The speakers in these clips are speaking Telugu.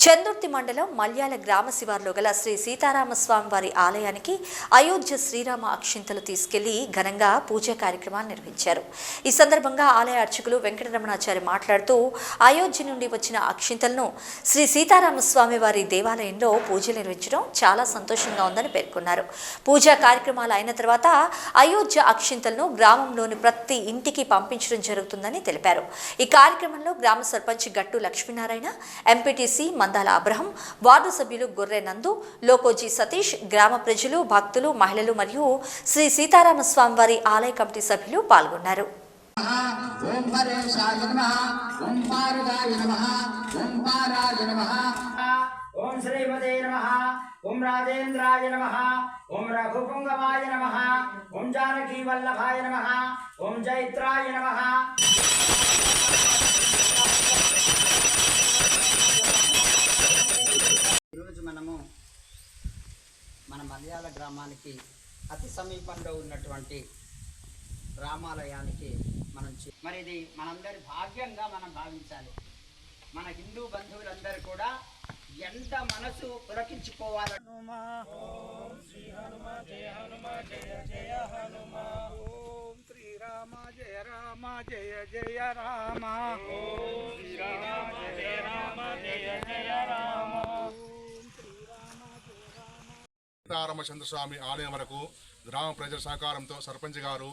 చందుర్తి మండలం మల్యాల గ్రామ శివార్లో గల శ్రీ సీతారామస్వామి వారి ఆలయానికి అయోధ్య శ్రీరామ అక్షింతలు తీసుకెళ్లి ఘనంగా పూజా కార్యక్రమాలు నిర్వహించారు. ఈ సందర్భంగా ఆలయ అర్చకులు వెంకటరమణాచారి మాట్లాడుతూ అయోధ్య నుండి వచ్చిన అక్షింతలను శ్రీ సీతారామస్వామి వారి దేవాలయంలో పూజలు నిర్వహించడం చాలా సంతోషంగా ఉందని పేర్కొన్నారు. పూజా కార్యక్రమాలు అయిన తర్వాత అయోధ్య అక్షింతలను గ్రామంలోని ప్రతి ఇంటికి పంపించడం జరుగుతుందని తెలిపారు. ఈ కార్యక్రమంలో గ్రామ సర్పంచ్ గట్టు Lakshminarayana, MPTC Mandala Abraham, ward సభ్యులు గొర్రె నందు, లోకోజీ సతీష్, గ్రామ ప్రజలు, భక్తులు, మహిళలు మరియు శ్రీ సీతారామస్వామి వారి ఆలయ కమిటీ సభ్యులు పాల్గొన్నారు. ఓం శ్రీమతే నమః, ఓం రాజేంద్రాయ నమః, ఓం రఘుపుంగవాయ నమః, ఓం జానకీ వల్లభాయ నమః, ఓం జైత్రాయ నమః. ఈరోజు మనము మన మల్యాల గ్రామానికి అతి సమీపంలో ఉన్నటువంటి రామాలయానికి మరి ఇది మనందరి భాగ్యంగా మనం భావించాలి. మన హిందూ బంధువులందరూ కూడా ఎంత మనసు పురకించుకోవాలి. ఓం శ్రీ హనుమ జయ హనుమ జయ జయ హనుమ, ఓం శ్రీరామ జయ రామ జయ జయ రామ, ఓం శ్రీరామ జయ రామ జయ జయ రామ, ఓం శ్రీరామ జయ రామ. సీతారామచంద్రస్వామి ఆలయం వరకు గ్రామ ప్రజల సహకారంతో సర్పంచ్ గారు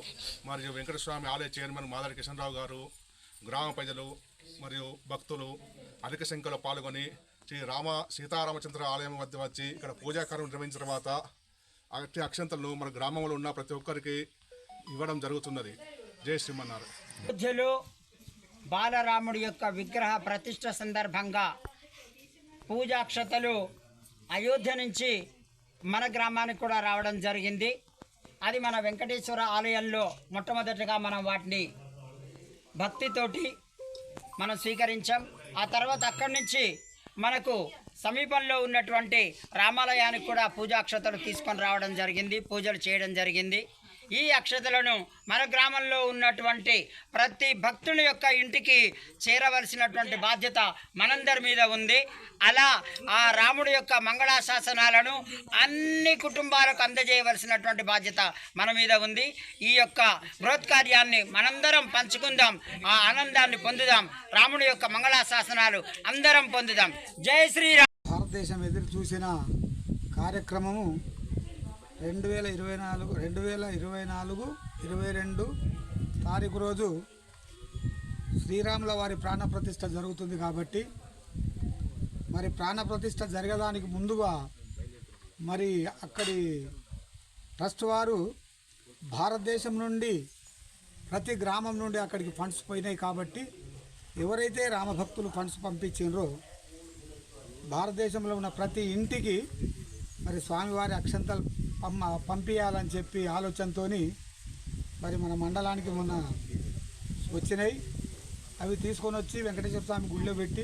మరియు వెంకటస్వామి ఆలయ చైర్మన్ మాదారి కిషన్రావు గారు, గ్రామ ప్రజలు మరియు భక్తులు అధిక సంఖ్యలో పాల్గొని శ్రీ సీతారామచంద్ర ఆలయం వద్ద వచ్చి ఇక్కడ పూజాకారం నిర్వహించిన తర్వాత అట్టి అక్షంతలను మన గ్రామంలో ఉన్న ప్రతి ఒక్కరికి ఇవ్వడం జరుగుతున్నది. జై శ్రీమన్నారాయణ. అయోధ్యలో బాలరాముడి యొక్క విగ్రహ ప్రతిష్ఠ సందర్భంగా పూజాక్షతలు అయోధ్య నుంచి మన గ్రామానికి కూడా రావడం జరిగింది. అది మన వెంకటేశ్వర ఆలయంలో మొట్టమొదటిగా మనం వాటిని భక్తితోటి మనం స్వీకరించాం. ఆ తర్వాత అక్కడి నుంచి మనకు సమీపంలో ఉన్నటువంటి రామాలయానికి కూడా పూజాక్షతలు తీసుకొని రావడం జరిగింది, పూజలు చేయడం జరిగింది. ఈ అక్షతలను మన గ్రామంలో ఉన్నటువంటి ప్రతి భక్తుని యొక్క ఇంటికి చేరవలసినటువంటి బాధ్యత మనందరి మీద ఉంది. అలా ఆ రాముడి యొక్క మంగళాశాసనాలను అన్ని కుటుంబాలకు అందజేయవలసినటువంటి బాధ్యత మన మీద ఉంది. ఈ యొక్క బృహత్కార్యాన్ని మనందరం పంచుకుందాం, ఆ ఆనందాన్ని పొందుదాం, రాముడి యొక్క మంగళాశాసనాలు అందరం పొందుదాం. జై శ్రీరామ్. భారతదేశం ఎదురు చూసిన కార్యక్రమము 2024 తారీఖు రోజు శ్రీరాముల వారి ప్రాణప్రతిష్ఠ జరుగుతుంది. కాబట్టి మరి ప్రాణప్రతిష్ఠ జరగడానికి ముందుగా మరి అక్కడి ట్రస్ట్ వారు భారతదేశం నుండి ప్రతి గ్రామం నుండి అక్కడికి ఫండ్స్ పోయినాయి. కాబట్టి ఎవరైతే రామభక్తులు ఫండ్స్ పంపించారో భారతదేశంలో ఉన్న ప్రతి ఇంటికి మరి స్వామివారి అక్షంతలు పంపించాలని చెప్పి ఆలోచనతో మరి మన మండలానికి మొన్న వచ్చినాయి. అవి తీసుకొని వచ్చి వెంకటేశ్వర స్వామి గుడిలో పెట్టి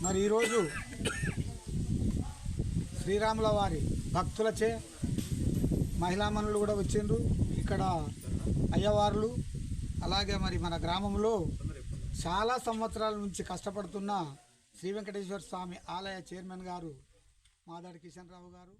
మరి ఈరోజు శ్రీరాముల వారి భక్తులచే మహిళామణులు కూడా వచ్చిండ్రు. ఇక్కడ అయ్యవార్లు, అలాగే మరి మన గ్రామంలో చాలా సంవత్సరాల నుంచి కష్టపడుతున్న శ్రీ వెంకటేశ్వర స్వామి ఆలయ చైర్మన్ గారు మాదారి కిషన్రావు గారు,